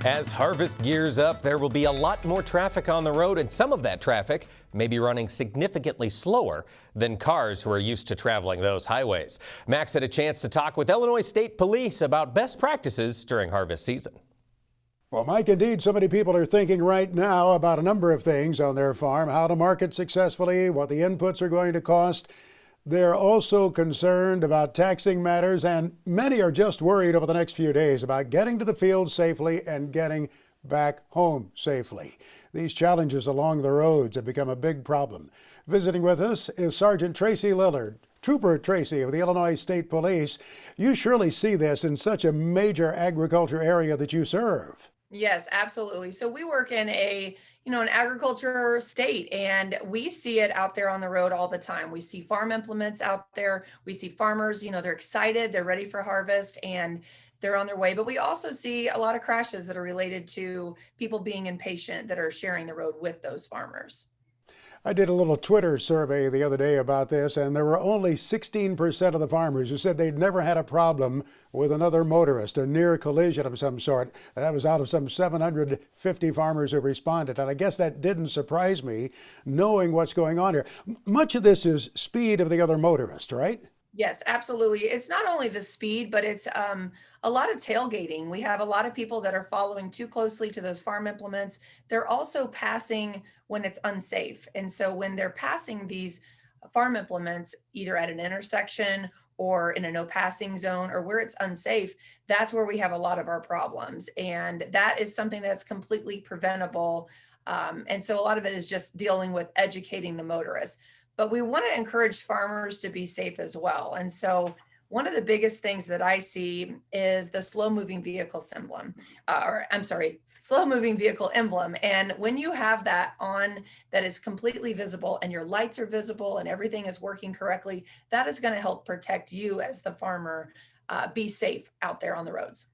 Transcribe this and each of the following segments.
As harvest gears up, there will be a lot more traffic on the road, and some of that traffic may be running significantly slower than cars who are used to traveling those highways. Max had a chance to talk with Illinois State Police about best practices during harvest season. Well, Mike, indeed, so many people are thinking right now about a number of things on their farm, how to market successfully, what the inputs are going to cost. They're also concerned about taxing matters, and many are just worried over the next few days about getting to the field safely and getting back home safely. These challenges along the roads have become a big problem. Visiting with us is Sergeant Tracy Lillard. Trooper Tracy of the Illinois State Police. You surely see this in such a major agriculture area that you serve. Yes, absolutely. So we work in an agriculture state, and we see it out there on the road all the time. We see farm implements out there. We see farmers, they're excited, they're ready for harvest, and they're on their way. But we also see a lot of crashes that are related to people being impatient that are sharing the road with those farmers. I did a little Twitter survey the other day about this, and there were only 16% of the farmers who said they'd never had a problem with another motorist, a near collision of some sort. That was out of some 750 farmers who responded, and I guess that didn't surprise me, knowing what's going on here. Much of this is speed of the other motorist, right? Yes, absolutely. It's not only the speed, but it's a lot of tailgating. We have a lot of people that are following too closely to those farm implements. They're also passing when it's unsafe. And so when they're passing these farm implements, either at an intersection or in a no passing zone or where it's unsafe, that's where we have a lot of our problems. And that is something that's completely preventable. And so a lot of it is just dealing with educating the motorists. But we want to encourage farmers to be safe as well. And so one of the biggest things that I see is the slow moving vehicle emblem. And when you have that on, that is completely visible and your lights are visible and everything is working correctly, that is going to help protect you as the farmer, be safe out there on the roads.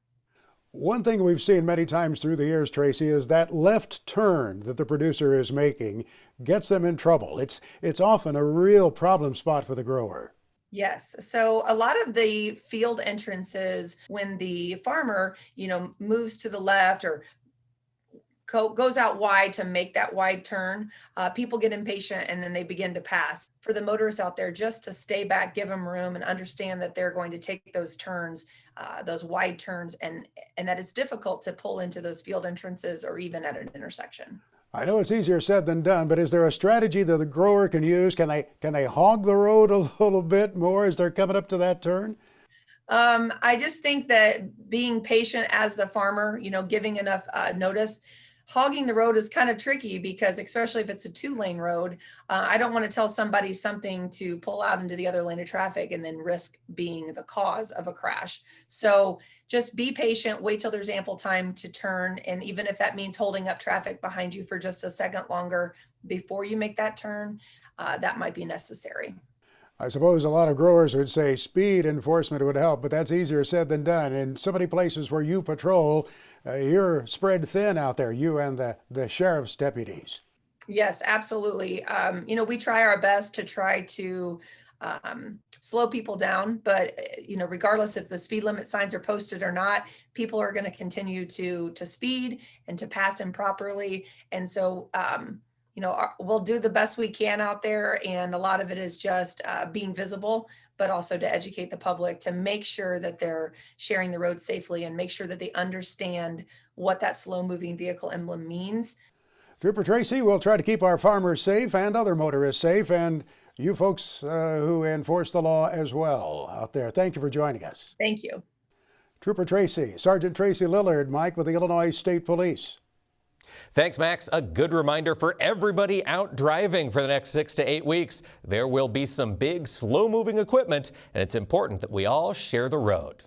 One thing we've seen many times through the years, Tracy, is that left turn that the producer is making gets them in trouble. It's often a real problem spot for the grower. Yes. So a lot of the field entrances, when the farmer, moves to the left or goes out wide to make that wide turn, people get impatient and then they begin to pass. For the motorists out there, just to stay back, give them room and understand that they're going to take those turns, those wide turns, and that it's difficult to pull into those field entrances or even at an intersection. I know it's easier said than done, but is there a strategy that the grower can use? Can they hog the road a little bit more as they're coming up to that turn? I just think that being patient as the farmer, giving enough notice. Hogging the road is kind of tricky because, especially if it's a 2-lane road, I don't want to tell somebody something to pull out into the other lane of traffic and then risk being the cause of a crash. So just be patient, wait till there's ample time to turn. And even if that means holding up traffic behind you for just a second longer before you make that turn, that might be necessary. I suppose a lot of growers would say speed enforcement would help, but that's easier said than done. In so many places where you patrol, you're spread thin out there, you and the sheriff's deputies. Yes, absolutely. We try our best to try to slow people down, but regardless if the speed limit signs are posted or not, people are going to continue to speed and to pass improperly. And so we'll do the best we can out there, and a lot of it is just being visible, but also to educate the public to make sure that they're sharing the road safely and make sure that they understand what that slow moving vehicle emblem means. Trooper Tracy, we'll try to keep our farmers safe and other motorists safe, and you folks who enforce the law as well out there. Thank you for joining us. Thank you. Trooper Tracy, Sergeant Tracy Lillard, Mike, with the Illinois State Police. Thanks, Max. A good reminder for everybody out driving for the next 6 to 8 weeks. There will be some big, slow-moving equipment, and it's important that we all share the road.